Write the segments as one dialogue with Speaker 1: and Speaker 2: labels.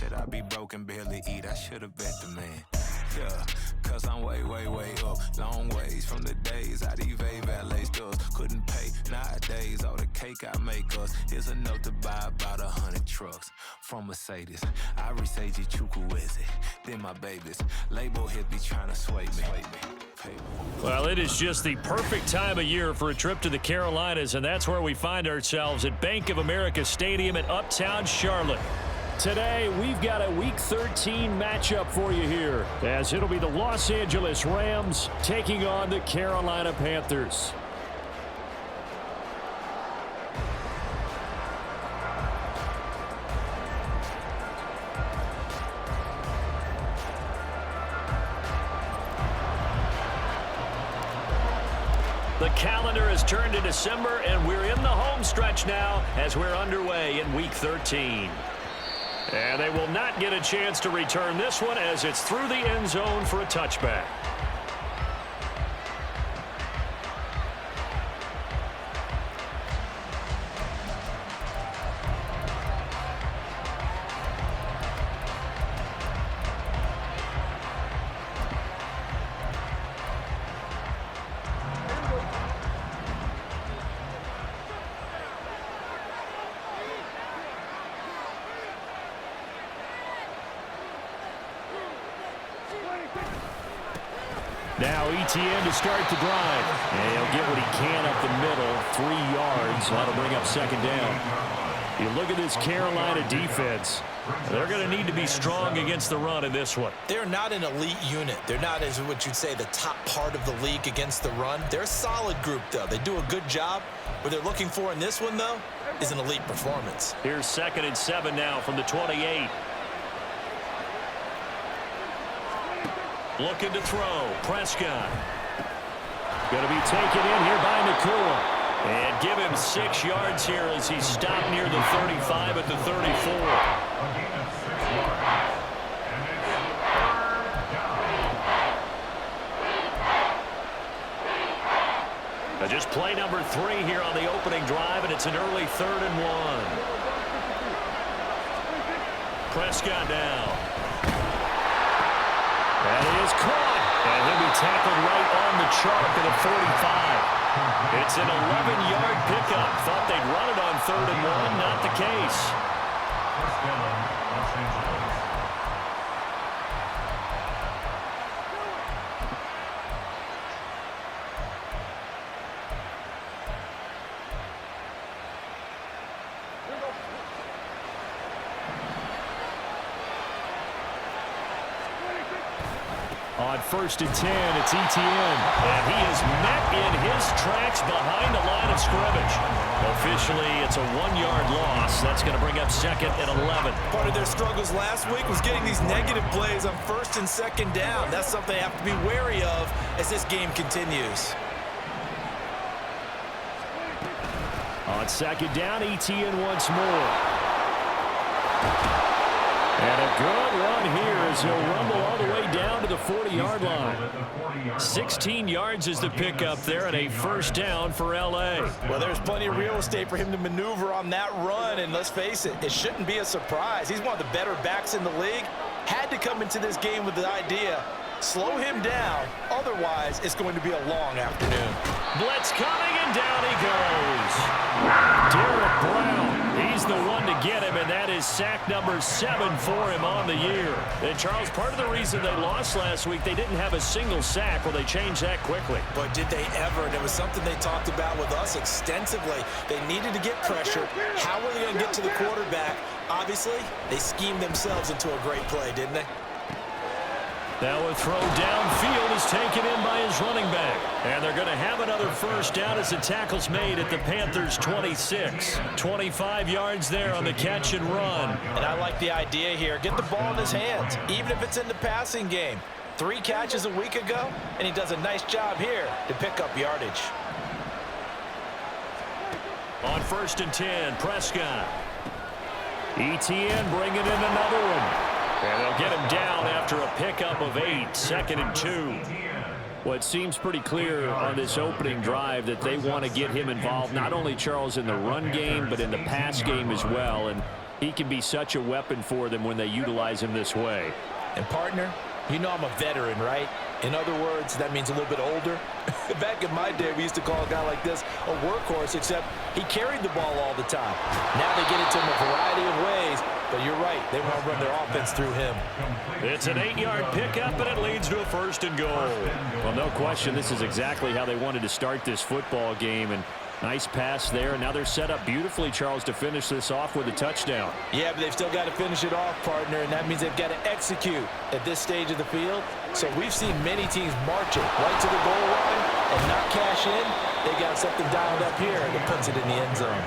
Speaker 1: Said I'd be broke and barely eat, I should've bet the man. Yeah, cause I'm way, way, way up. Long ways from the days I evade valet stores. Couldn't pay nowadays, all the cake I make us. Here's a note to buy about 100 trucks from Mercedes. I resage Chukwueze, then my babies. Label here be trying to sway me.
Speaker 2: Well, it is just the perfect time of year for a trip to the Carolinas, and that's where we find ourselves at Bank of America Stadium in Uptown Charlotte. Today, we've got a Week 13 matchup for you here, as it'll be the Los Angeles Rams taking on the Carolina Panthers. The calendar has turned to December, and we're in the home stretch now as we're underway in Week 13. And they will not get a chance to return this one as it's through the end zone for a touchback. Now ETN to start the drive. And he'll get what he can up the middle, 3 yards. That'll bring up second down. You look at this Carolina defense. They're going to need to be strong against the run in this one.
Speaker 3: They're not an elite unit. They're not, as what you'd say, the top part of the league against the run. They're a solid group, though. They do a good job. What they're looking for in this one, though, is an elite performance.
Speaker 2: Here's 2nd and 7 now from the 28. Looking to throw. Prescott. Going to be taken in here by Nakua. And give him 6 yards here as he's stopped near the 35 at the 34. Just play number 3 here on the opening drive, and it's an early 3rd and 1. Prescott down. And he is caught. And he'll be tackled right on the chalk at the 45. It's an 11-yard pickup. Thought they'd run it on 3rd and 1. Not the case. On 1st and 10, it's ETN. And he is met in his tracks behind the line of scrimmage. Officially, it's a 1-yard loss. That's going to bring up 2nd and 11.
Speaker 3: Part of their struggles last week was getting these negative plays on 1st and 2nd down. That's something they have to be wary of as this game continues.
Speaker 2: On 2nd down, ETN once more. And a good run here as he'll rumble all the way down to the 40-yard line. 16 yards is the pickup there and a 1st down for L.A.
Speaker 3: Well, there's plenty of real estate for him to maneuver on that run, and let's face it, it shouldn't be a surprise. He's one of the better backs in the league. Had to come into this game with the idea, slow him down, otherwise it's going to be a long afternoon.
Speaker 2: Blitz coming, and down he goes. Derek Brown, he's the one to get him, and that is sack number 7 for him on the year. And Charles, part of the reason they lost last week, they didn't have a single sack. Well, they changed that quickly.
Speaker 3: But did they ever? And it was something they talked about with us extensively. They needed to get pressure. How were they going to get to the quarterback? Obviously, they schemed themselves into a great play, didn't they?
Speaker 2: Now a throw downfield is taken in by his running back. And they're going to have another 1st down as the tackle's made at the Panthers' 26. 25 yards there on the catch and run.
Speaker 3: And I like the idea here. Get the ball in his hands, even if it's in the passing game. 3 catches a week ago, and he does a nice job here to pick up yardage.
Speaker 2: On 1st and 10, Prescott. ETN bringing in another one. And they'll get him down after a pickup of 8, 2nd and 2. Well, it seems pretty clear on this opening drive that they want to get him involved, not only, Charles, in the run game, but in the pass game as well. And He can be such a weapon for them when they utilize him this way.
Speaker 3: And partner, you know I'm a veteran, right? In other words, that means a little bit older. Back in my day, we used to call a guy like this a workhorse, except he carried the ball all the time. Now they get it to him a variety of ways, but you're right. They want to run their offense through him.
Speaker 2: It's an 8-yard pickup, and it leads to a 1st and goal. Well, no question, this is exactly how they wanted to start this football game, and nice pass there. Now they're set up beautifully, Charles, to finish this off with a touchdown.
Speaker 3: Yeah, but they've still got to finish it off, partner, and that means they've got to execute at this stage of the field. So we've seen many teams march it right to the goal line and not cash in. They got something dialed up here that puts it in the end zone.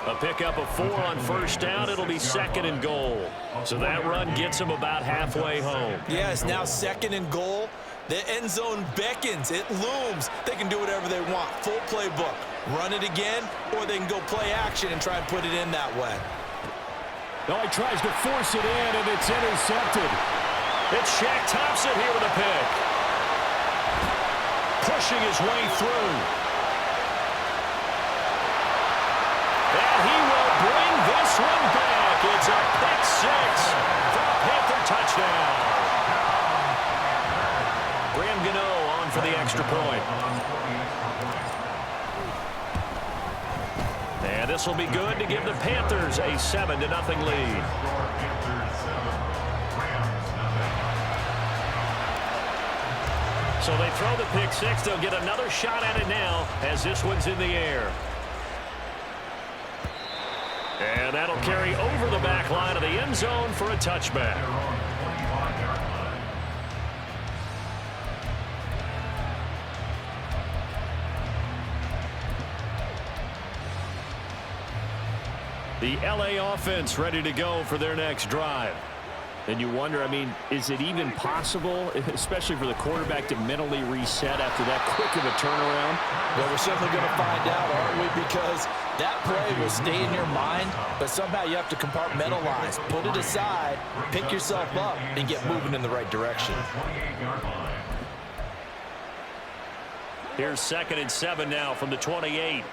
Speaker 2: A pickup of 4 on 1st down. It'll be 2nd and goal. So that run gets them about halfway home.
Speaker 3: Yeah, it's now 2nd and goal. The end zone beckons. It looms. They can do whatever they want. Full playbook. Run it again, or they can go play action and try and put it in that way.
Speaker 2: No, he tries to force it in, and it's intercepted. It's Shaq Thompson here with a pick. Pushing his way through. And he will bring this one back. It's a pick 6 for a Panther touchdown. Graham Gano on for the extra point. And this will be good to give the Panthers a 7-0 lead. So they throw the pick 6. They'll get another shot at it now as this one's in the air. And that'll carry over the back line of the end zone for a touchback. The LA offense ready to go for their next drive. And you wonder, I mean, is it even possible, especially for the quarterback, to mentally reset after that quick of a turnaround?
Speaker 3: Well, we're certainly going to find out, aren't we? Because that play will stay in your mind, but somehow you have to compartmentalize. Put it aside, pick yourself up, and get moving in the right direction.
Speaker 2: Here's 2nd and 7 now from the 28.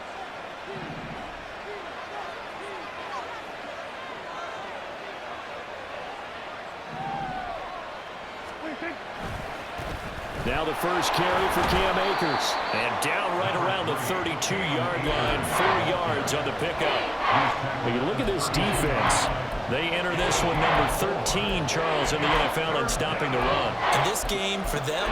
Speaker 2: Now the first carry for Cam Akers. And down right around the 32-yard line, 4 yards on the pickup. When you look at this defense, they enter this one number 13, Charles, in the NFL in stopping the run.
Speaker 3: And this game for them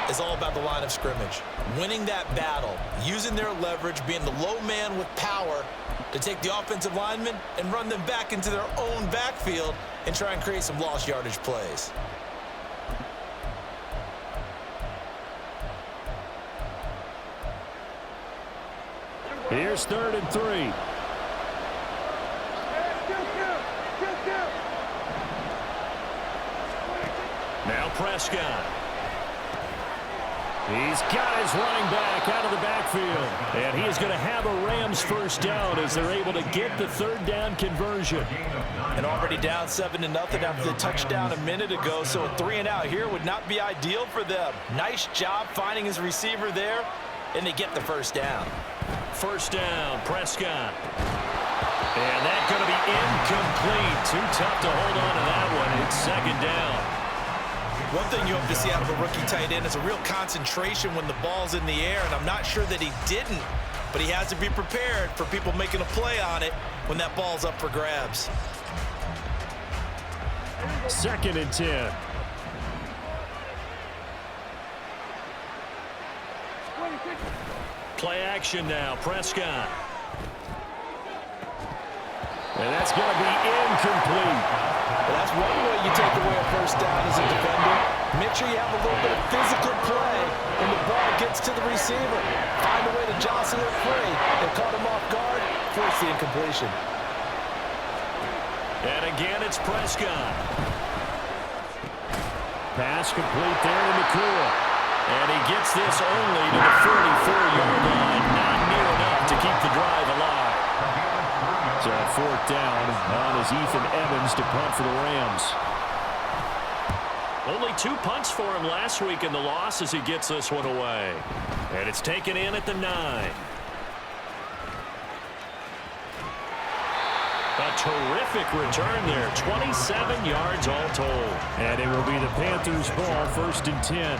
Speaker 3: is all about the line of scrimmage. Winning that battle, using their leverage, being the low man with power to take the offensive linemen and run them back into their own backfield and try and create some lost yardage plays.
Speaker 2: Here's 3rd and 3. Now Prescott. He's got his running back out of the backfield. And he is going to have a Rams first down as they're able to get the 3rd down conversion.
Speaker 3: And already down 7-0 after the touchdown a minute ago, so a 3 and out here would not be ideal for them. Nice job finding his receiver there, and they get the first down.
Speaker 2: First down, Prescott. And that's going to be incomplete. Too tough to hold on to that one. It's 2nd down.
Speaker 3: One thing you hope to see out of a rookie tight end is a real concentration when the ball's in the air, and I'm not sure that he didn't, but he has to be prepared for people making a play on it when that ball's up for grabs.
Speaker 2: 2nd and 10. Play action now, Prescott. And that's going to be incomplete.
Speaker 3: Well, that's one way you take away a first down as a defender. Make sure you have a little bit of physical play when the ball gets to the receiver. Find a way to jostle it free. They caught him off guard, force the incompletion.
Speaker 2: And again, it's Prescott. Pass complete there to McCool. And he gets this only to the 44-yard line. Not near enough to keep the drive alive. So 4th down on is Ethan Evans to punt for the Rams. Only 2 punts for him last week in the loss as he gets this one away. And it's taken in at the 9. A terrific return there. 27 yards all told. And it will be the Panthers' ball, 1st and 10.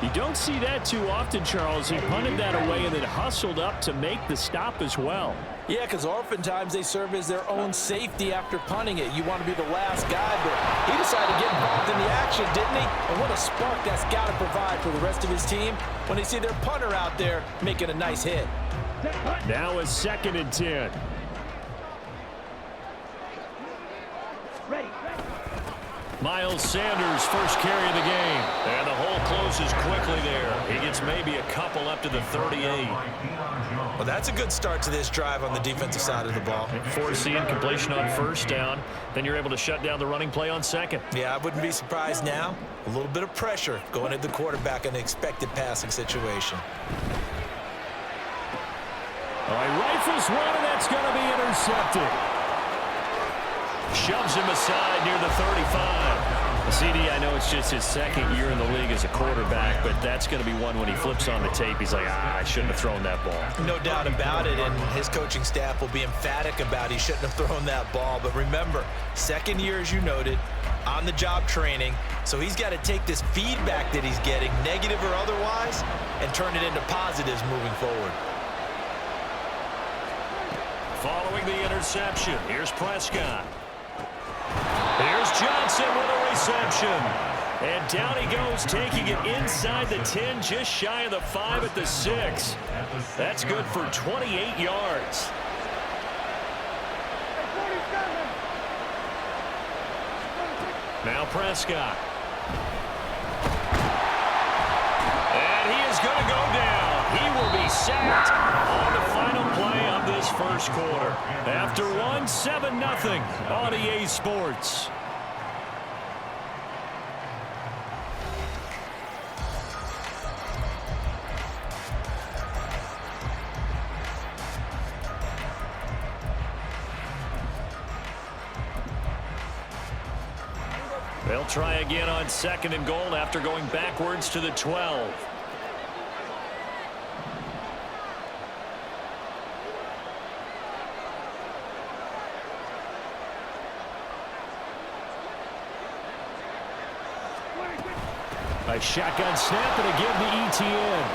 Speaker 2: You don't see that too often, Charles. He punted that away and then hustled up to make the stop as well.
Speaker 3: Yeah, because oftentimes they serve as their own safety after punting it. You want to be the last guy, but he decided to get involved in the action, didn't he? And what a spark that's got to provide for the rest of his team when they see their punter out there making a nice hit.
Speaker 2: Now a 2nd and 10. Miles Sanders, first carry of the game. And the hole closes quickly there. He gets maybe a couple up to the 38.
Speaker 3: Well, that's a good start to this drive on the defensive side of the ball.
Speaker 2: Forcing completion on 1st down. Then you're able to shut down the running play on 2nd.
Speaker 3: Yeah, I wouldn't be surprised now. A little bit of pressure going at the quarterback in an expected passing situation.
Speaker 2: All right, rifles one, and that's going to be intercepted. Shoves him aside near the 35. CD, I know it's just his 2nd year in the league as a quarterback, but that's going to be one when he flips on the tape. He's like, I shouldn't have thrown that ball.
Speaker 3: No doubt about it, and his coaching staff will be emphatic about he shouldn't have thrown that ball. But remember, 2nd year, as you noted, on-the-job training, so he's got to take this feedback that he's getting, negative or otherwise, and turn it into positives moving forward.
Speaker 2: Following the interception, here's Prescott. Here's Johnson with a reception. And down he goes, taking it inside the 10, just shy of the 5 at the 6. That's good for 28 yards. Now Prescott. And he is going to go down. He will be sacked on the final play of this 1st quarter. After 7-0 on EA Sports. They'll try again on 2nd and goal after going backwards to the 12. A shotgun snap and a give to Etienne.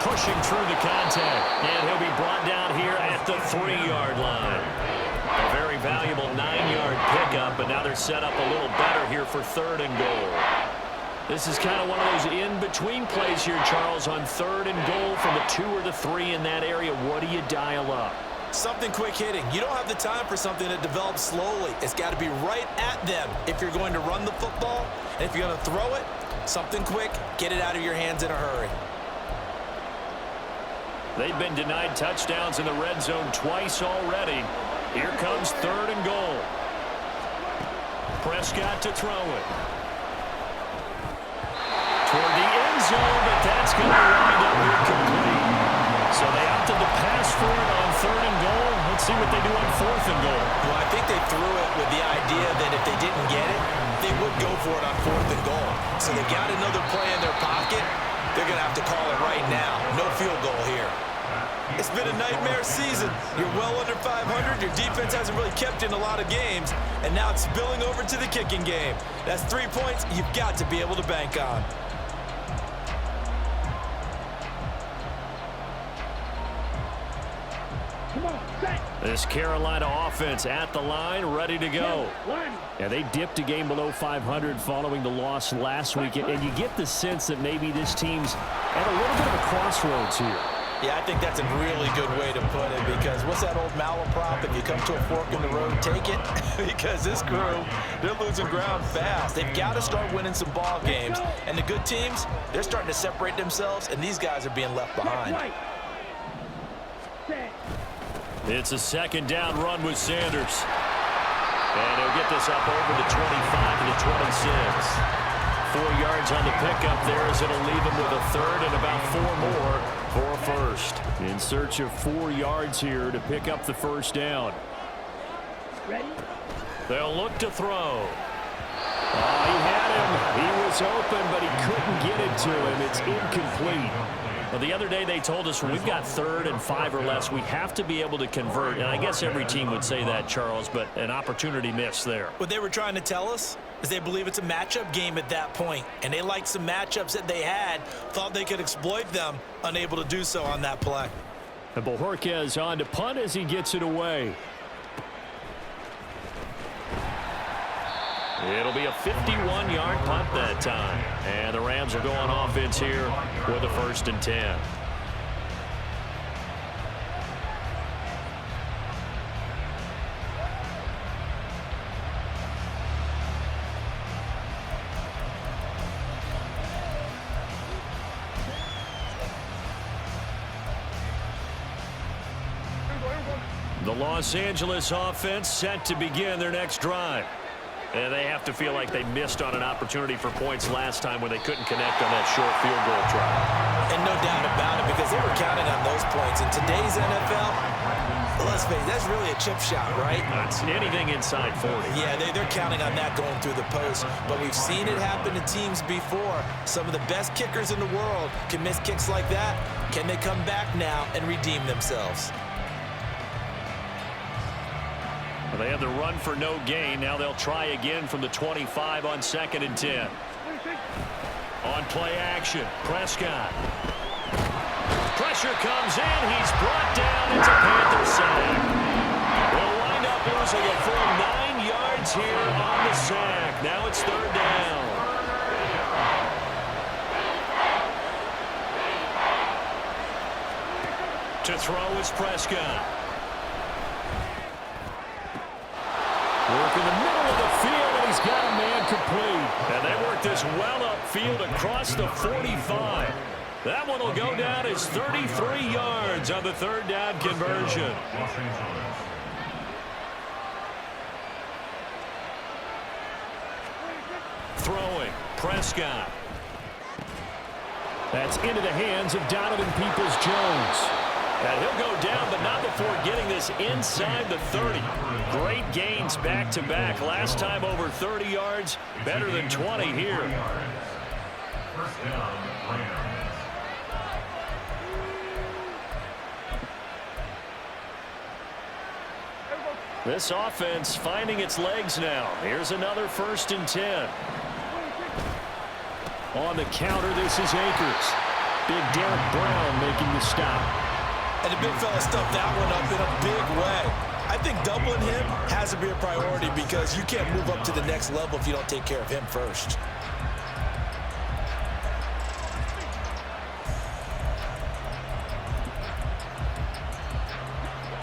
Speaker 2: Pushing through the contact. And he'll be brought down here at the 3-yard line. A very valuable 9-yard pickup, but now they're set up a little better here for 3rd and goal. This is kind of one of those in-between plays here, Charles, on 3rd and goal from the 2 or the 3 in that area. What do you dial up?
Speaker 3: Something quick hitting. You don't have the time for something that develops slowly. It's got to be right at them if you're going to run the football. And if you're going to throw it, something quick, get it out of your hands in a hurry.
Speaker 2: They've been denied touchdowns in the red zone twice already. Here comes 3rd and goal. Prescott to throw it. Toward the end zone, but that's going to wind up incomplete. So they opted to pass for it on 3rd and goal. Let's see what they do on 4th and goal.
Speaker 3: Well, I think they threw it with the idea that if they didn't get it, they would go for it on 4th and goal. So they got another play in their pocket. They're going to have to call it right now. No field goal here. It's been a nightmare season. You're well under 500. Your defense hasn't really kept in a lot of games. And now it's spilling over to the kicking game. That's 3 points you've got to be able to bank on.
Speaker 2: This Carolina offense at the line, ready to go. Yeah, they dipped a game below 500 following the loss last week. And you get the sense that maybe this team's at a little bit of a crossroads here.
Speaker 3: Yeah, I think that's a really good way to put it, because what's that old malaprop? If you come to a fork in the road, take it. Because this crew, they're losing ground fast. They've got to start winning some ball games. And the good teams, they're starting to separate themselves, and these guys are being left behind.
Speaker 2: It's a 2nd down run with Sanders. And he'll get this up over the 25 to the 26. 4 yards on the pickup there as it'll leave him with a 3rd and about 4 more for a 1st. In search of 4 yards here to pick up the 1st down.
Speaker 4: Ready?
Speaker 2: They'll look to throw. Oh, he had him. He was open, but he couldn't get it to him. It's incomplete. Well, the other day they told us when we've got 3rd and 5 or less, we have to be able to convert. And I guess every team would say that, Charles, but an opportunity missed there.
Speaker 3: What they were trying to tell us is they believe it's a matchup game at that point, and they liked some matchups that they had, thought they could exploit them, unable to do so on that play.
Speaker 2: And Bojorquez on to punt as he gets it away. It'll be a 51-yard punt that time. And the Rams will go on offense here with a 1st and 10. The Los Angeles offense set to begin their next drive. And they have to feel like they missed on an opportunity for points last time when they couldn't connect on that short field goal try.
Speaker 3: And no doubt about it, because they were counting on those points. In today's NFL, let's face it, that's really a chip shot, right?
Speaker 2: That's anything inside 40.
Speaker 3: Yeah, they're counting on that going through the post. But we've seen it happen to teams before. Some of the best kickers in the world can miss kicks like that. Can they come back now and redeem themselves?
Speaker 2: They had the run for no gain. Now they'll try again from the 25 on 2nd and 10. On play action, Prescott. Pressure comes in. He's brought down. It's a Panther sack. They'll wind up losing a full 9 yards here on the sack. Now it's 3rd down. To throw is Prescott. Work in the middle of the field, and he's got a man complete. And they work this well upfield across the 45. That one will go down as 33 yards on the 3rd down conversion. Throwing, Prescott. That's into the hands of Donovan Peoples-Jones. And he'll go down, but not before getting this inside the 30. Great gains back-to-back. Last time over 30 yards, better than 20 here. This offense finding its legs now. Here's another 1st and 10. On the counter, this is Akers. Big Derek Brown making the stop.
Speaker 3: And the big fella stuffed that one up in a big way. I think doubling him has to be a priority because you can't move up to the next level if you don't take care of him first.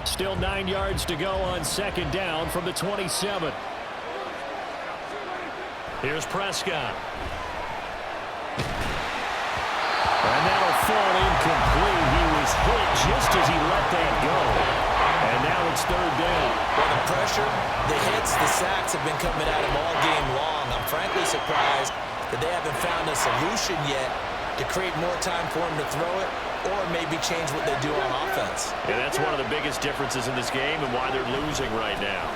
Speaker 2: Still 9 yards to go on 2nd down from the 27. Here's Prescott. And that'll fall incomplete. He was hit just as he let that go. And now it's 3rd down.
Speaker 3: Well, the pressure, the hits, the sacks have been coming at him all game long. I'm frankly surprised that they haven't found a solution yet to create more time for him to throw it or maybe change what they do on offense.
Speaker 2: Yeah, that's one of the biggest differences in this game and why they're losing right now.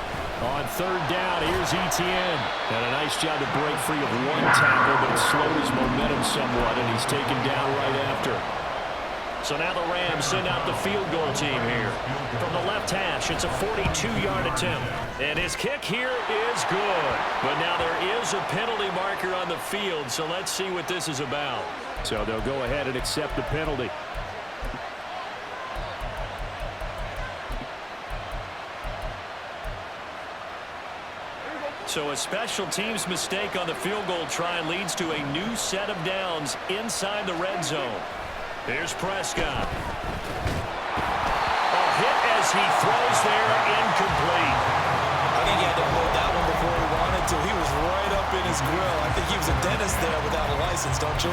Speaker 2: On 3rd down, here's Etienne. And a nice job to break free of one tackle, but it slowed his momentum somewhat, and he's taken down right after. So now the Rams send out the field goal team here. From the left hash, it's a 42-yard attempt. And his kick here is good. But now there is a penalty marker on the field, so let's see what this is about. So they'll go ahead and accept the penalty. So a special teams mistake on the field goal try leads to a new set of downs inside the red zone. Here's Prescott. A hit as he throws there, incomplete.
Speaker 3: I think he had to hold that one before he wanted to. He was right up in his grill. I think he was a dentist there without a license, don't you?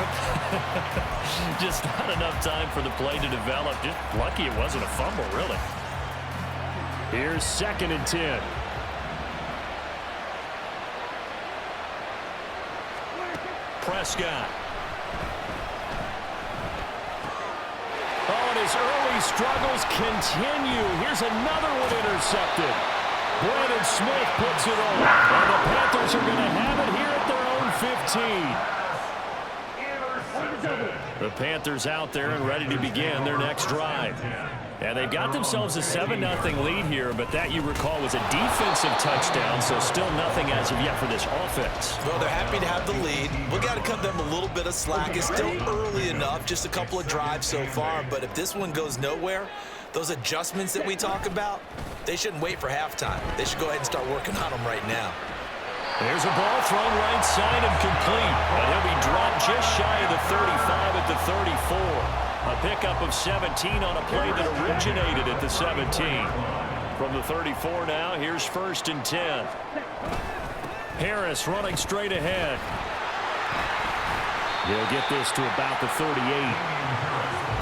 Speaker 2: Just not enough time for the play to develop. Just lucky it wasn't a fumble, really. Here's 2nd and 10. Prescott. Oh, and his early struggles continue. Here's another one intercepted. Brandon Smith puts it on. And the Panthers are going to have it here at their own 15. The Panthers out there and ready to begin their next drive. And they've got themselves a 7-0 lead here, but that, you recall, was a defensive touchdown, so still nothing as of yet for this offense.
Speaker 3: Well, they're happy to have the lead. We got to cut them a little bit of slack. It's still early enough, just a couple of drives so far, but if this one goes nowhere, those adjustments that we talk about, they shouldn't wait for halftime. They should go ahead and start working on them right now.
Speaker 2: There's a ball thrown right side and complete, and he'll be dropped just shy of the 35 at the 34. A pickup of 17 on a play that originated at the 17. From the 34 now, here's 1st and 10. Harris running straight ahead. He'll get this to about the 38.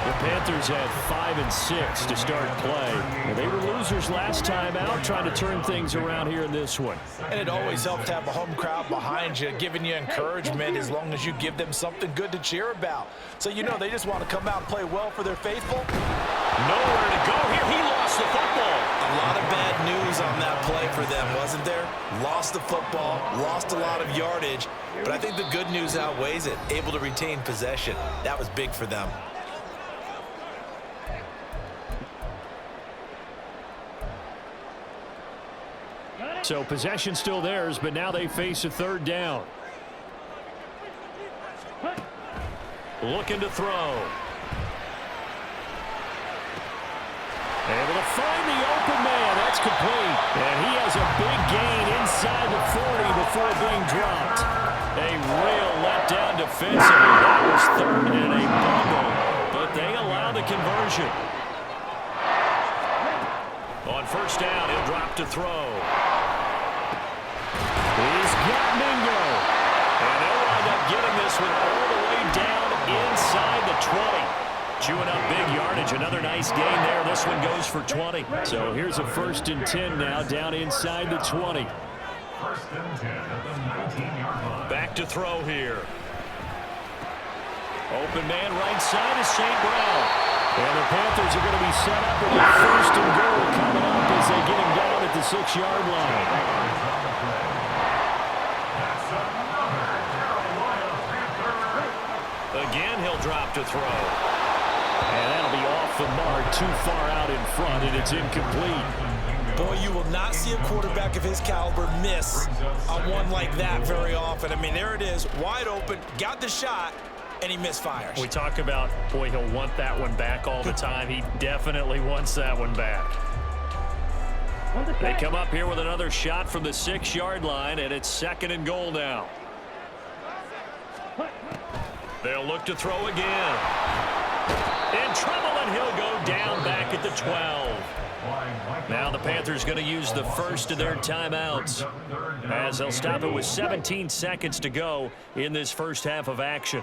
Speaker 2: The Panthers had 5 and 6 to start play. And they were losers last time out, trying to turn things around here in this one.
Speaker 3: And it always helps to have a home crowd behind you, giving you encouragement as long as you give them something good to cheer about. So, you know, they just want to come out and play well for their faithful.
Speaker 2: Nowhere to go here. He lost the football.
Speaker 3: A lot of bad news on that play for them, wasn't there? Lost the football, lost a lot of yardage. But I think the good news outweighs it. Able to retain possession. That was big for them.
Speaker 2: So possession still theirs, but now they face a 3rd down. Looking to throw. Able to find the open man. That's complete. And he has a big gain inside the 40 before being dropped. A real letdown defensively. That was 3rd and a bundle, but they allow the conversion. On 1st down, he'll drop to throw. He's got Mingo. And they'll wind up getting this one all the way down inside the 20. Chewing up big yardage. Another nice gain there. This one goes for 20. So here's a 1st and 10 now down inside the 20. Back to throw here. Open man right side is St. Brown. And the Panthers are going to be set up with a 1st and goal coming up as they get him down at the 6-yard line. Again, he'll drop to throw. And that'll be off the mark, too far out in front, and it's incomplete.
Speaker 3: Boy, you will not see a quarterback of his caliber miss on one like that very often. I mean, there it is, wide open, got the shot, and he misfires.
Speaker 2: We talk about, boy, he'll want that one back all the time. He definitely wants that one back. They come up here with another shot from the 6-yard line, and it's 2nd and goal now. They'll look to throw again. In trouble, and he'll go down back at the 12. Now the Panthers going to use the first of their timeouts as they'll stop it with 17 seconds to go in this first half of action.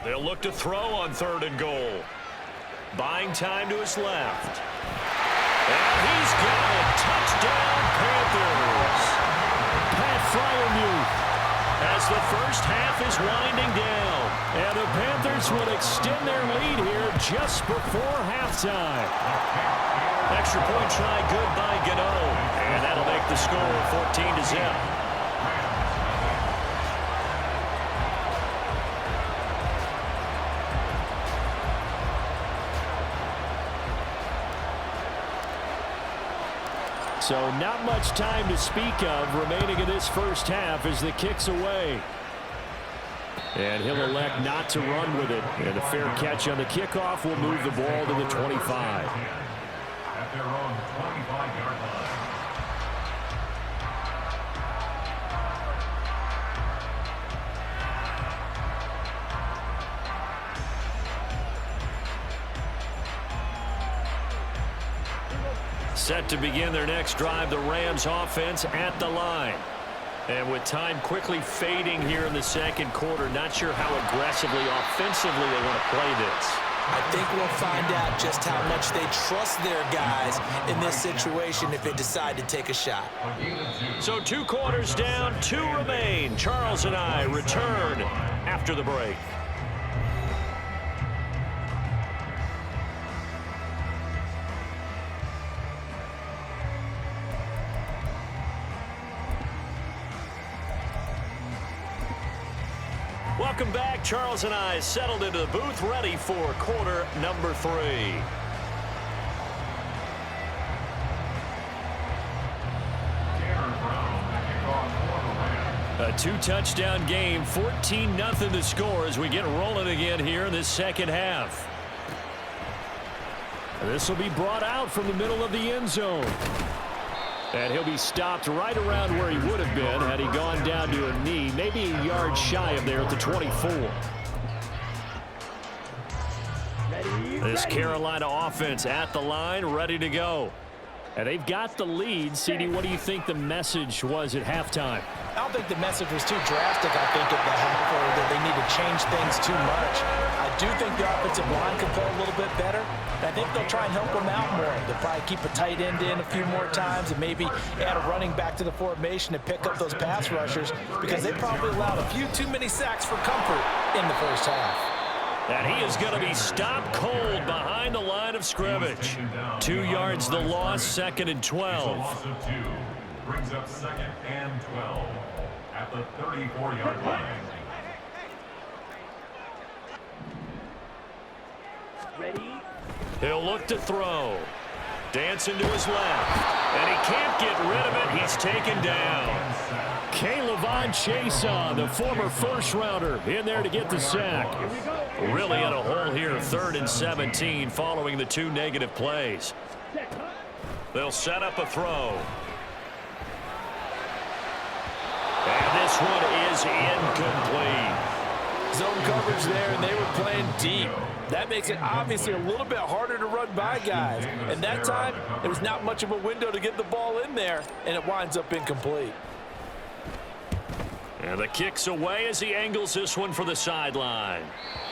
Speaker 2: They'll look to throw on 3rd and goal. Buying time to his left. And he's got it. Touchdown, Panthers. Pat Fryermuth. As the first half is winding down. And the Panthers will extend their lead here just before halftime. Extra point try good by Gano. And that'll make the score 14-0. So not much time to speak of remaining in this first half as the kick's away. And he'll elect not to run with it. And a fair catch on the kickoff will move the ball to the 25. At their own 25-yard line. Set to begin their next drive, the Rams offense at the line. And with time quickly fading here in the 2nd quarter, not sure how aggressively, offensively they want to play this.
Speaker 3: I think we'll find out just how much they trust their guys in this situation if they decide to take a shot.
Speaker 2: So 2 quarters down, 2 remain. Charles and I return after the break. Welcome back. Charles and I settled into the booth, ready for quarter number 3. A 2-touchdown game, 14-0 the score as we get rolling again here in this second half. This will be brought out from the middle of the end zone. And he'll be stopped right around where he would have been had he gone down to a knee, maybe a yard shy of there at the 24. This Carolina offense at the line, ready to go. And they've got the lead. CD, what do you think the message was at halftime?
Speaker 3: I don't think the message was too drastic, I think, at the half, or that they need to change things too much. I do think the offensive line can play a little bit better. I think they'll try and help them out more. They'll probably keep a tight end in a few more times and maybe add a running back to the formation to pick up those pass rushers because they probably allowed a few too many sacks for comfort in the first half.
Speaker 2: And he is going to be stopped cold behind the line of scrimmage. 2 yards the loss, 2nd and 12.
Speaker 5: Brings up 2nd and 12 at the 34-yard line.
Speaker 4: Ready?
Speaker 2: He'll look to throw. Dancing to his left. And he can't get rid of it. He's taken down. K'Lavon Chason, the former first-rounder, in there to get the sack. Really in a hole here, 3rd and 17, following the 2 negative plays. They'll set up a throw. And this one is incomplete.
Speaker 3: Zone coverage there, and they were playing deep. That makes it obviously a little bit harder to run by guys. And that time, there was not much of a window to get the ball in there, and it winds up incomplete.
Speaker 2: And the kick's away as he angles this one for the sideline.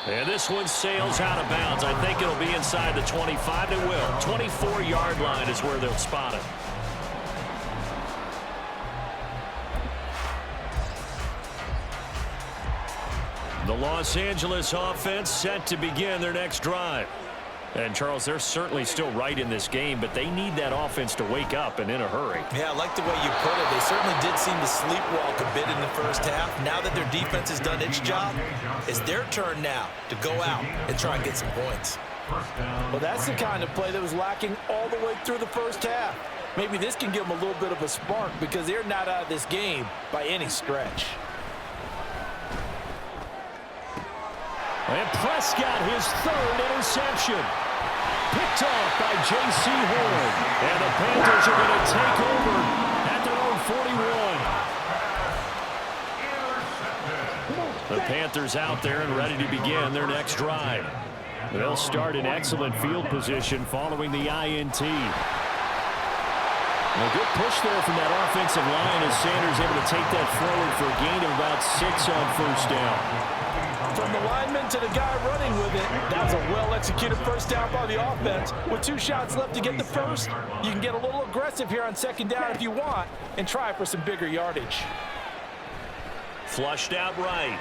Speaker 2: And this one sails out of bounds. I think it'll be inside the 25. It will. 24-yard line is where they'll spot it. The Los Angeles offense set to begin their next drive. And, Charles, they're certainly still right in this game, but they need that offense to wake up and in a hurry.
Speaker 3: Yeah, I like the way you put it. They certainly did seem to sleepwalk a bit in the first half. Now that their defense has done its job, it's their turn now to go out and try and get some points. Well, that's the kind of play that was lacking all the way through the first half. Maybe this can give them a little bit of a spark because they're not out of this game by any stretch.
Speaker 2: And Prescott, his 3rd interception. Picked off by J.C. Horn. And the Panthers are going to take over at their own 41. The Panthers out there and ready to begin their next drive. They'll start in excellent field position following the INT. A good push there from that offensive line as Sanders able to take that forward for a gain of about 6 on first down.
Speaker 3: From the lineman to the guy running with it, that was a well-executed first down by the offense. With 2 shots left to get the first, you can get a little aggressive here on 2nd down if you want and try for some bigger yardage.
Speaker 2: Flushed out right.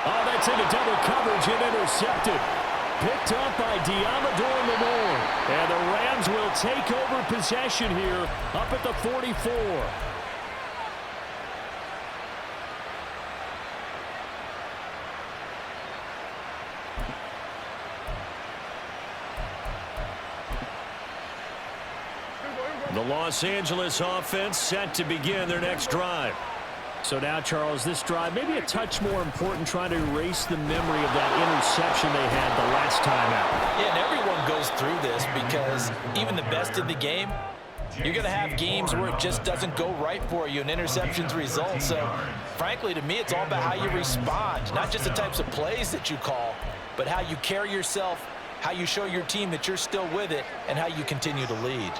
Speaker 2: Oh, that's into double coverage and intercepted. Picked up by Diamador Lamore. And the Rams will take over possession here up at the 44. The Los Angeles offense set to begin their next drive. So now, Charles, this drive maybe a touch more important, trying to erase the memory of that interception they had the last time out.
Speaker 3: Yeah, and everyone goes through this because even the best in the game, you're going to have games where it just doesn't go right for you and interceptions result. So, frankly, to me, it's all about how you respond, not just the types of plays that you call, but how you carry yourself, how you show your team that you're still with it, and how you continue to lead.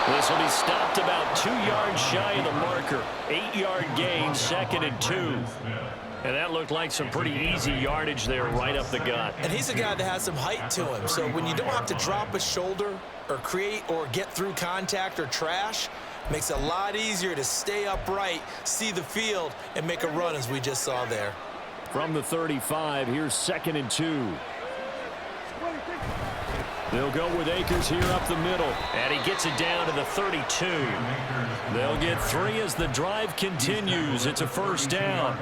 Speaker 2: This will be stopped about 2 yards shy of the marker. 8-yard gain, 2nd and 2. And that looked like some pretty easy yardage there right up the gut.
Speaker 3: And he's a guy that has some height to him. So when you don't have to drop a shoulder or create or get through contact or trash, makes it a lot easier to stay upright, see the field, and make a run as we just saw there.
Speaker 2: From the 35, here's 2nd and 2. They'll go with Akers here up the middle. And he gets it down to the 32. They'll get 3 as the drive continues. It's a first down.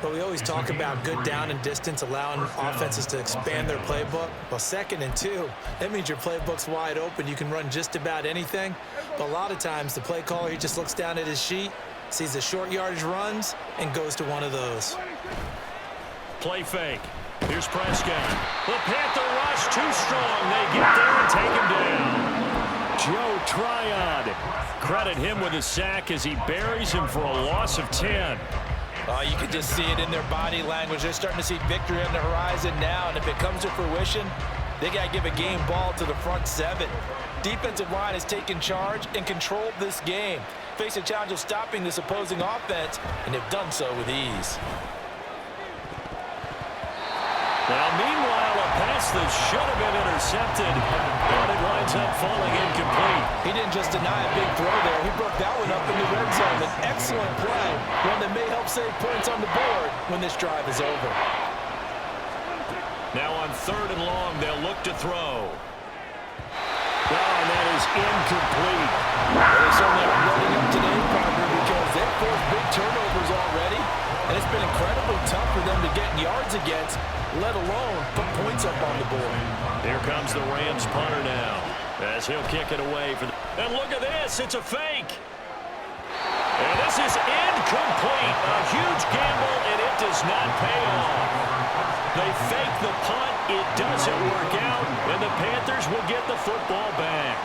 Speaker 3: But we always talk about good down and distance, allowing offenses to expand their playbook. Well, 2nd and 2, that means your playbook's wide open. You can run just about anything. But a lot of times, the play caller, he just looks down at his sheet, sees the short yardage runs, and goes to one of those.
Speaker 2: Play fake. Here's Prescott. The Panther rush too strong. They get there and take him down. Joe Tryon. Credit him with a sack as he buries him for a loss of 10.
Speaker 3: You can just see it in their body language. They're starting to see victory on the horizon now, and if it comes to fruition, they got to give a game ball to the front 7. Defensive line has taken charge and controlled this game. Face a challenge of stopping this opposing offense, and they've done so with ease.
Speaker 2: Now, meanwhile, a pass that should have been intercepted, but it winds up falling incomplete.
Speaker 3: He didn't just deny a big throw there. He broke that one up in the red zone. An excellent play, one that may help save points on the board when this drive is over.
Speaker 2: Now on 3rd and long, they'll look to throw. And that is incomplete.
Speaker 3: Well, they certainly are running up today, partner, because they've forced big turnovers already, and it's been incredibly tough for them to get yards against, let alone put points up on the board.
Speaker 2: Here comes the Rams punter now, as he'll kick it away. And look at this, it's a fake. And this is incomplete. A huge gamble, and it does not pay off. They fake the punt, it doesn't work out, and the Panthers will get the football back.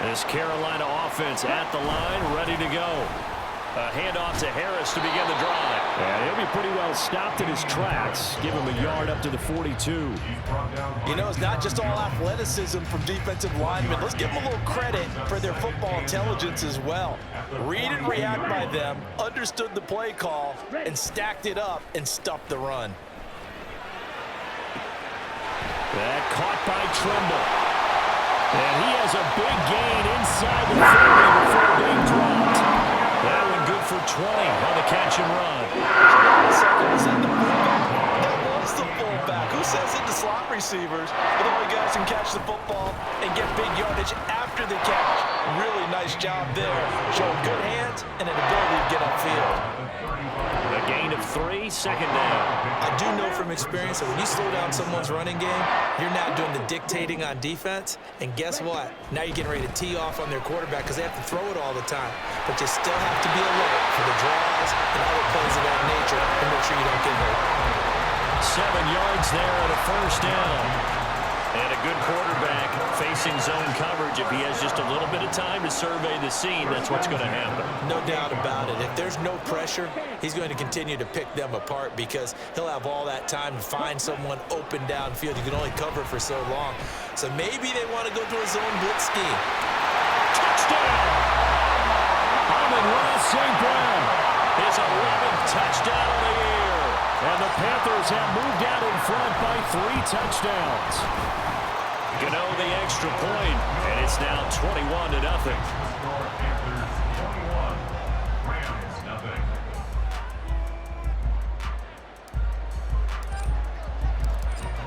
Speaker 2: This Carolina offense at the line, ready to go. A handoff to Harris to begin the drive. And he'll be pretty well stopped in his tracks. Give him a yard up to the 42.
Speaker 3: You know, it's not just all athleticism from defensive linemen. Let's give them a little credit for their football intelligence as well. Read and react by them, understood the play call, and stacked it up and stuffed the run.
Speaker 2: That caught by Trimble. And he has a big gain inside the 30 before being dropped. That one good for 20 on the catch and run.
Speaker 3: That was the fullback. Who says it to slot receivers? But the only guys can catch the football and get big yardage after the catch. Really nice job there. Showing good hands and an ability to get upfield.
Speaker 2: A gain of 3, 2nd down.
Speaker 3: I do know from experience that when you slow down someone's running game, you're now doing the dictating on defense. And guess what? Now you're getting ready to tee off on their quarterback because they have to throw it all the time. But you still have to be alert for the draws and other plays of that nature and make sure you don't get hurt.
Speaker 2: 7 yards there and a first down. And a good quarterback facing zone coverage. If he has just a little bit of time to survey the scene, that's what's going to happen.
Speaker 3: No doubt about it. If there's no pressure, he's going to continue to pick them apart because he'll have all that time to find someone open downfield. You can only cover for so long. So maybe they want to go to a zone blitz scheme.
Speaker 2: Touchdown! Amon-Ra St. Brown. His 11th touchdown of the year. And the Panthers have moved out in front by 3 touchdowns. Gano the extra point, and it's now 21-0.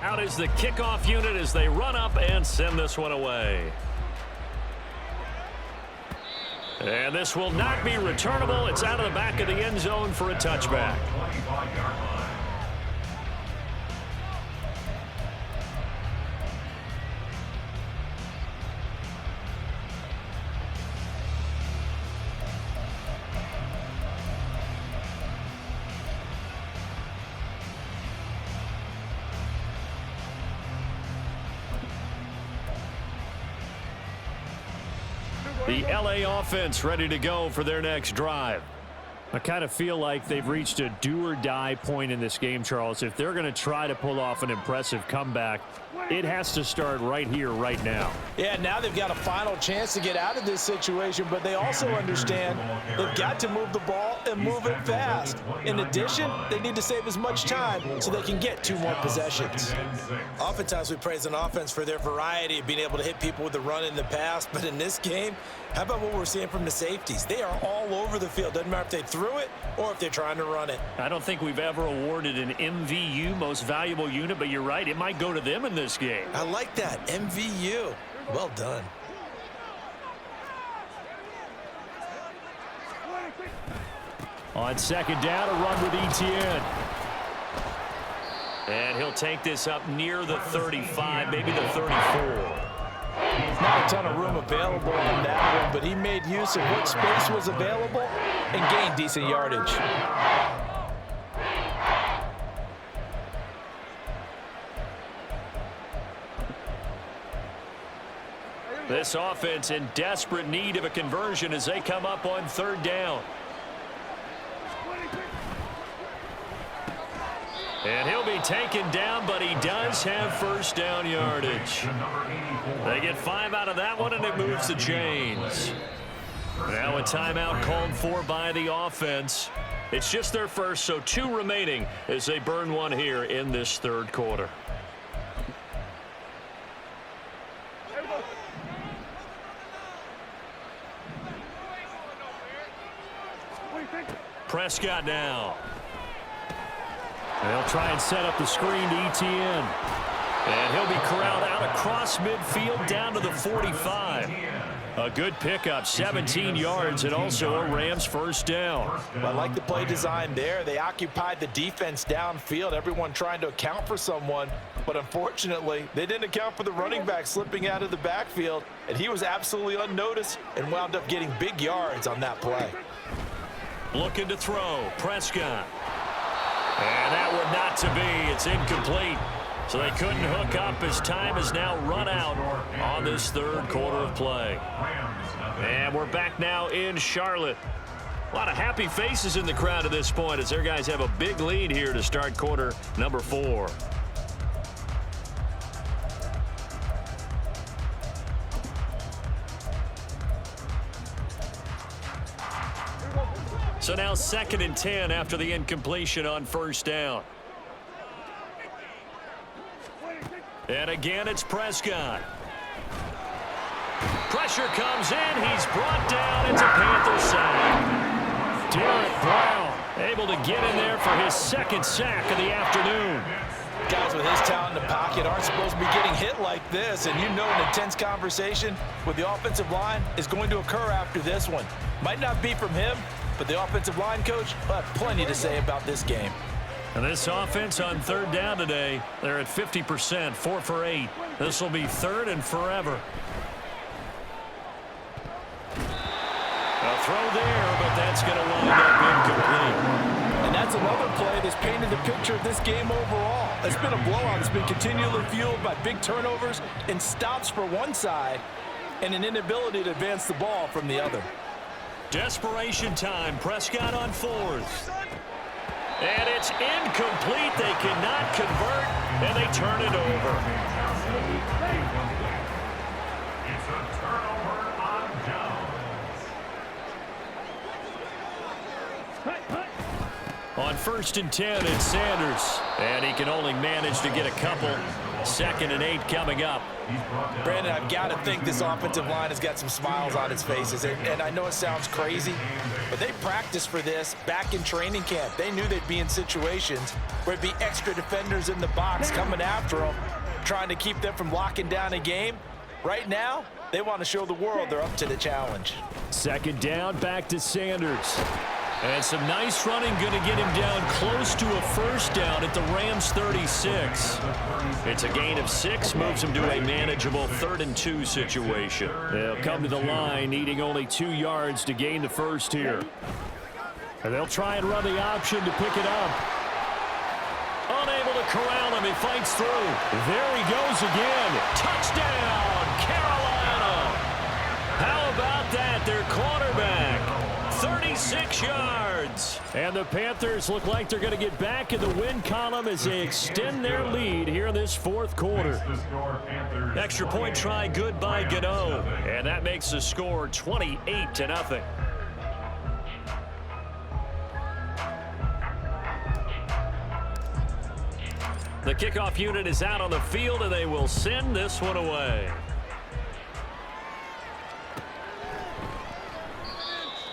Speaker 2: Out is the kickoff unit as they run up and send this one away. And this will not be returnable. It's out of the back of the end zone for a touchback. The LA offense ready to go for their next drive. I kind of feel like they've reached a do-or-die point in this game, Charles. If they're going to try to pull off an impressive comeback, it has to start right here, right now.
Speaker 3: Yeah, now they've got a final chance to get out of this situation, but they also understand they've got to move the ball and move it fast. In addition, they need to save as much time so they can get 2 more possessions. Oftentimes we praise an offense for their variety of being able to hit people with the run in the pass, but in this game, how about what we're seeing from the safeties? They are all over the field. Doesn't matter if they threw it or if they're trying to run it.
Speaker 2: I don't think we've ever awarded an MVU, most valuable unit, but you're right, it might go to them in this game.
Speaker 3: I like that. MVU. Well done.
Speaker 2: On second down, a run with Etienne. And he'll take this up near the 35, maybe the 34.
Speaker 3: Not a ton of room available on that one, but he made use of what space was available and gained decent yardage.
Speaker 2: This offense in desperate need of a conversion as they come up on third down. And he'll be taken down, but he does have first down yardage. They get 5 out of that one, and it moves the chains. Now a timeout called for by the offense. It's just their first, so 2 remaining as they burn one here in this third quarter. Prescott now. And they'll try and set up the screen to Etienne. And he'll be corralled out across midfield down to the 45. A good pickup, 17 yards, and also a Rams first down.
Speaker 3: I like the play design there. They occupied the defense downfield, everyone trying to account for someone. But unfortunately, they didn't account for the running back slipping out of the backfield. And he was absolutely unnoticed and wound up getting big yards on that play.
Speaker 2: Looking to throw, Prescott. And that one not to be. It's incomplete. So they couldn't hook up as time has now run out on this third quarter of play. And we're back now in Charlotte. A lot of happy faces in the crowd at this point as their guys have a big lead here to start quarter number 4. So now 2nd and 10 after the incompletion on first down. And again, it's Prescott. Pressure comes in. He's brought down. It's a Panther sack. Derek Brown able to get in there for his 2nd sack of the afternoon.
Speaker 3: Guys with his talent in the pocket aren't supposed to be getting hit like this, and you know an intense conversation with the offensive line is going to occur after this one. Might not be from him, but the offensive line coach will have plenty to say about this game.
Speaker 2: And this offense on third down today, they're at 50%, 4 for 8. This will be 3rd and forever. A throw there, but that's going to wind up incomplete.
Speaker 3: And that's another play that's painted the picture of this game overall. It's been a blowout. It's been continually fueled by big turnovers and stops for one side and an inability to advance the ball from the other.
Speaker 2: Desperation time. Prescott on 4th. And it's incomplete. They cannot convert, and they turn it over.
Speaker 5: It's a turnover on downs.
Speaker 2: On 1st and 10, it's Sanders. And he can only manage to get a couple. 2nd and 8 coming up.
Speaker 3: Brandon, I've got to think this offensive line has got some smiles on its faces. And I know it sounds crazy, but they practiced for this back in training camp. They knew they'd be in situations where it'd be extra defenders in the box coming after them, trying to keep them from locking down a game. Right now, they want to show the world they're up to the challenge.
Speaker 2: 2nd down, back to Sanders. And some nice running, going to get him down close to a first down at the Rams 36. It's a gain of 6, moves him to a manageable 3rd and 2 situation. They'll come to the line, needing only 2 yards to gain the first here. And they'll try and run the option to pick it up. Unable to corral him, he fights through. There he goes again. Touchdown, Carolina! How about that, their quarterback? 36 yards. And the Panthers look like they're going to get back in the win column as they extend their lead here in this 4th quarter. Extra point try good by Gano. And that makes the score 28-0. The kickoff unit is out on the field, and they will send this one away.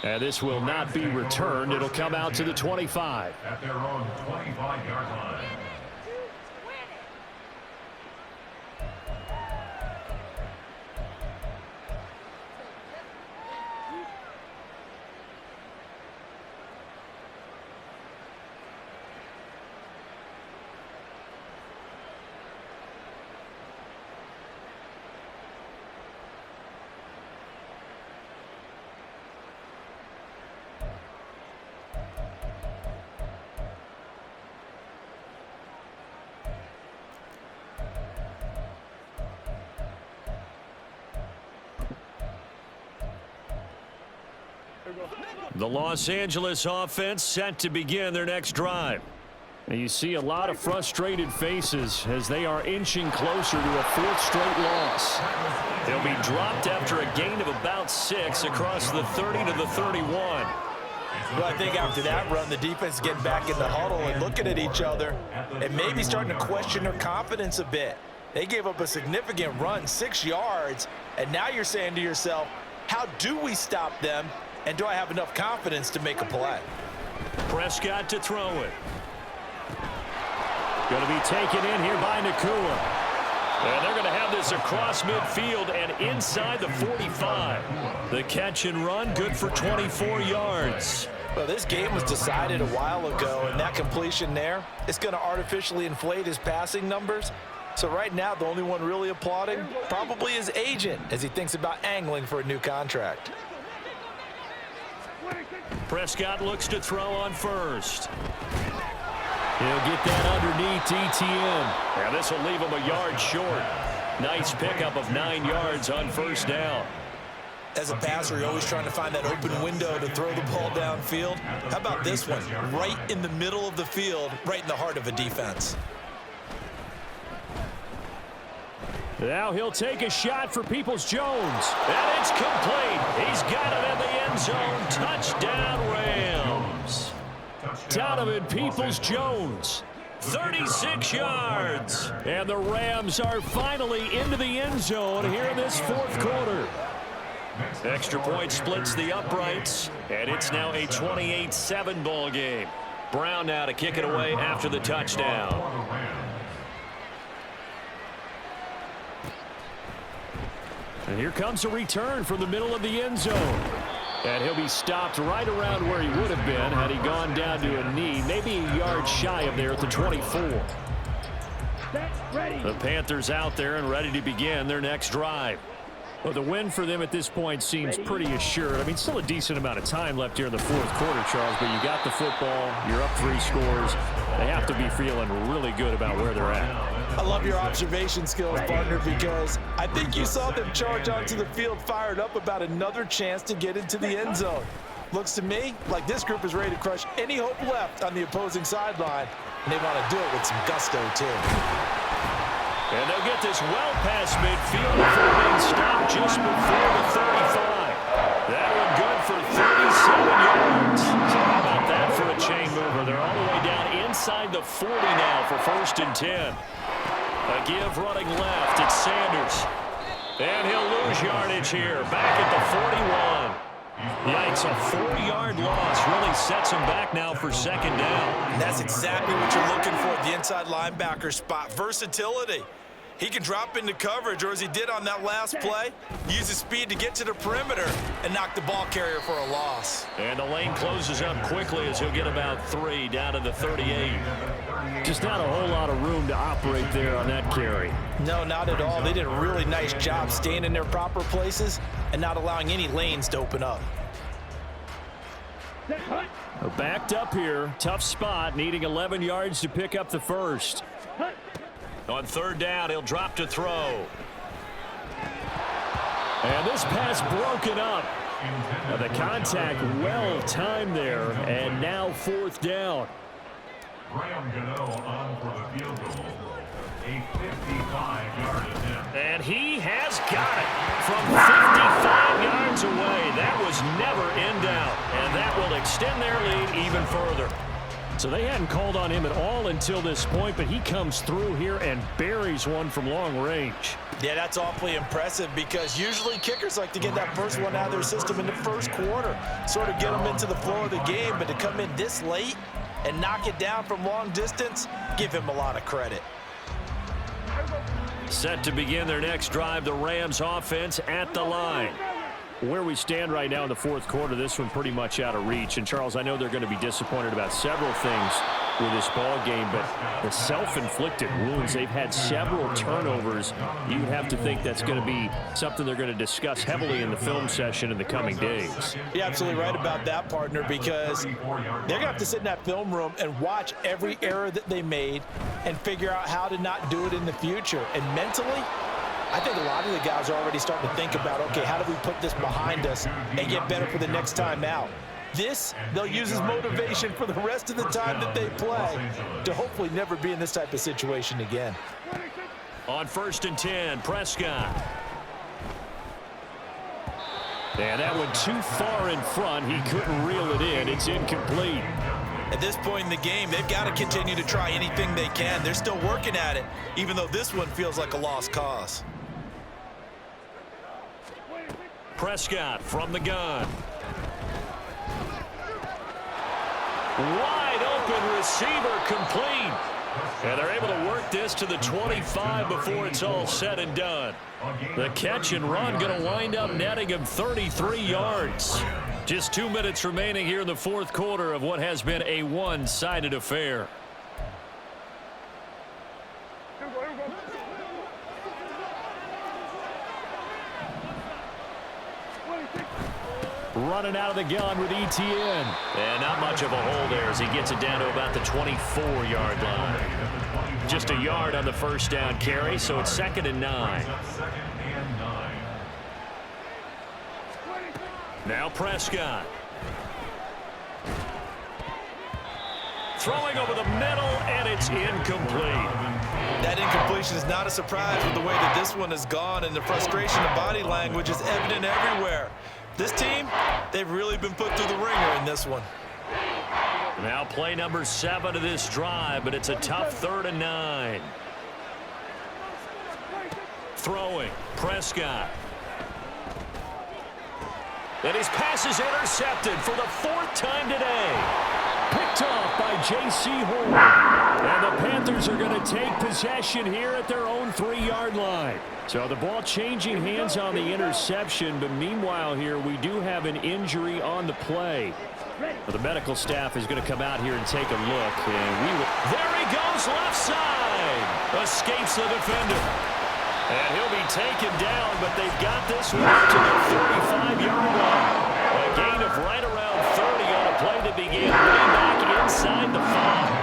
Speaker 2: And this will not be returned. It'll come out to the 25.
Speaker 5: At their own 25-yard line.
Speaker 2: The Los Angeles offense set to begin their next drive. And you see a lot of frustrated faces as they are inching closer to a fourth straight loss. They'll be dropped after a gain of about 6 across the 30 to the 31.
Speaker 3: Well, I think after that run, the defense is getting back in the huddle and looking at each other and maybe starting to question their confidence a bit. They gave up a significant run, 6 yards, and now you're saying to yourself, how do we stop them, and do I have enough confidence to make a play?
Speaker 2: Prescott to throw it. Going to be taken in here by Nakua. And they're going to have this across midfield and inside the 45. The catch and run, good for 24 yards.
Speaker 3: Well, this game was decided a while ago, and that completion there is going to artificially inflate his passing numbers. So right now, the only one really applauding probably his agent as he thinks about angling for a new contract.
Speaker 2: Prescott looks to throw on first. He'll get that underneath ETN. Now this will leave him a yard short. Nice pickup of 9 yards on first down.
Speaker 3: As a passer, you're always trying to find that open window to throw the ball downfield. How about this one? Right in the middle of the field, right in the heart of a defense.
Speaker 2: Now he'll take a shot for Peoples-Jones. And it's complete. He's got it in the end zone. Touchdown, Rams. Donovan Peoples-Jones, 36 yards. And the Rams are finally into the end zone here in this fourth quarter. Extra point splits the uprights, and it's now a 28-7 ball game. Brown now to kick it away after the touchdown. And here comes a return from the middle of the end zone. And he'll be stopped right around where he would have been had he gone down to a knee, maybe a yard shy of there at the 24. The Panthers out there and ready to begin their next drive. Well, the win for them at this point seems pretty assured. I mean, still a decent amount of time left here in the fourth quarter, Charles, but you got the football, you're up 3 scores. They have to be feeling really good about where they're at.
Speaker 3: I love your observation skills, partner, because I think you saw them charge onto the field fired up about another chance to get into the end zone. Looks to me like this group is ready to crush any hope left on the opposing sideline, and they want to do it with some gusto, too.
Speaker 2: And they'll get this well past midfield before being stopped just before the 35. That one good for 37 yards. So how about that for a chain mover? They're all the way down inside the 40 now for 1st and 10. A give running left. It's Sanders. And he'll lose yardage here. Back at the 41. Yikes, a 4-yard loss really sets him back now for 2nd down.
Speaker 3: And that's exactly what you're looking for at the inside linebacker spot. Versatility. He can drop into coverage, or as he did on that last play, use his speed to get to the perimeter and knock the ball carrier for a loss.
Speaker 2: And the lane closes up quickly as he'll get about 3 down to the 38. Just not a whole lot of room to operate there on that carry.
Speaker 3: No, not at all. They did a really nice job staying in their proper places and not allowing any lanes to open up.
Speaker 2: Backed up here, tough spot, needing 11 yards to pick up the first. On 3rd down, he'll drop to throw. And this pass broken up. Now the contact well timed there, and now 4th down.
Speaker 5: Graham Gano on for the field goal. A 55-yard attempt.
Speaker 2: And he has got it from 55 yards away. That was never in doubt, and that will extend their lead even further. So they hadn't called on him at all until this point, but he comes through here and buries one from long range.
Speaker 3: Yeah, that's awfully impressive because usually kickers like to get that first one out of their system in the first quarter, sort of get them into the flow of the game, but to come in this late and knock it down from long distance, give him a lot of credit.
Speaker 2: Set to begin their next drive, the Rams offense at the line. Where we stand right now in the fourth quarter, this one pretty much out of reach. And, Charles, I know they're going to be disappointed about several things with this ball game, but the self-inflicted wounds, they've had several turnovers. You have to think that's going to be something they're going to discuss heavily in the film session in the coming days.
Speaker 3: You're absolutely right about that, partner, because they're going to have to sit in that film room and watch every error that they made and figure out how to not do it in the future. And mentally, I think a lot of the guys are already starting to think about, okay, how do we put this behind us and get better for the next time out? This, they'll use as motivation for the rest of the time that they play to hopefully never be in this type of situation again.
Speaker 2: On 1st and 10, Prescott. And that one too far in front. He couldn't reel it in. It's incomplete.
Speaker 3: At this point in the game, they've got to continue to try anything they can. They're still working at it, even though this one feels like a lost cause.
Speaker 2: Prescott from the gun. Wide open receiver, complete. And they're able to work this to the 25 before it's all said and done. The catch and run going to wind up netting him 33 yards. Just 2 minutes remaining here in the 4th quarter of what has been a one-sided affair. Running out of the gun with ETN. And not much of a hole there as he gets it down to about the 24-yard line. Just a yard on the first down carry, so it's 2nd and 9. Now Prescott. Throwing over the middle, and it's incomplete.
Speaker 3: That incompletion is not a surprise with the way that this one has gone, and the frustration of body language is evident everywhere. This team, they've really been put through the ringer in this one.
Speaker 2: Now play number 7 of this drive, but it's a tough 3rd and 9. Throwing, Prescott. And his pass is intercepted for the 4th time today. Picked off by J.C. Horn. And the Panthers are going to take possession here at their own 3-yard line. So the ball changing hands on the interception, but meanwhile here we do have an injury on the play. Well, the medical staff is going to come out here and take a look. And there he goes, left side. Escapes the defender. And he'll be taken down, but they've got this one to the 35-yard line. A gain of right around 30 on a play that began way back inside the 5.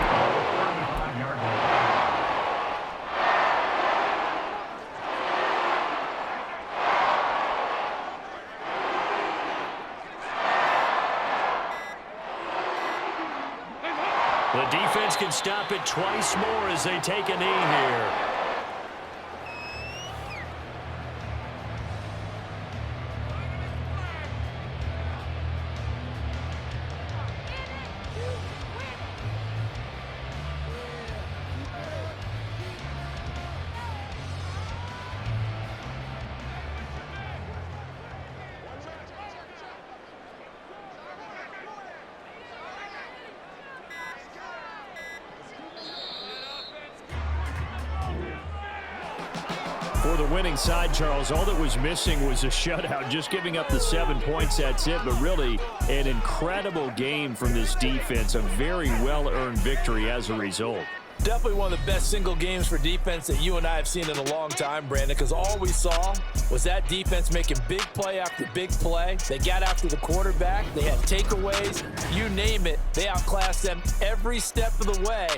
Speaker 2: The defense can stop it twice more as they take a knee here. For the winning side, Charles, all that was missing was a shutout. Just giving up the 7 points, that's it. But really, an incredible game from this defense. A very well-earned victory as a result.
Speaker 3: Definitely one of the best single games for defense that you and I have seen in a long time, Brandon, because all we saw was that defense making big play after big play. They got after the quarterback. They had takeaways. You name it. They outclassed them every step of the way.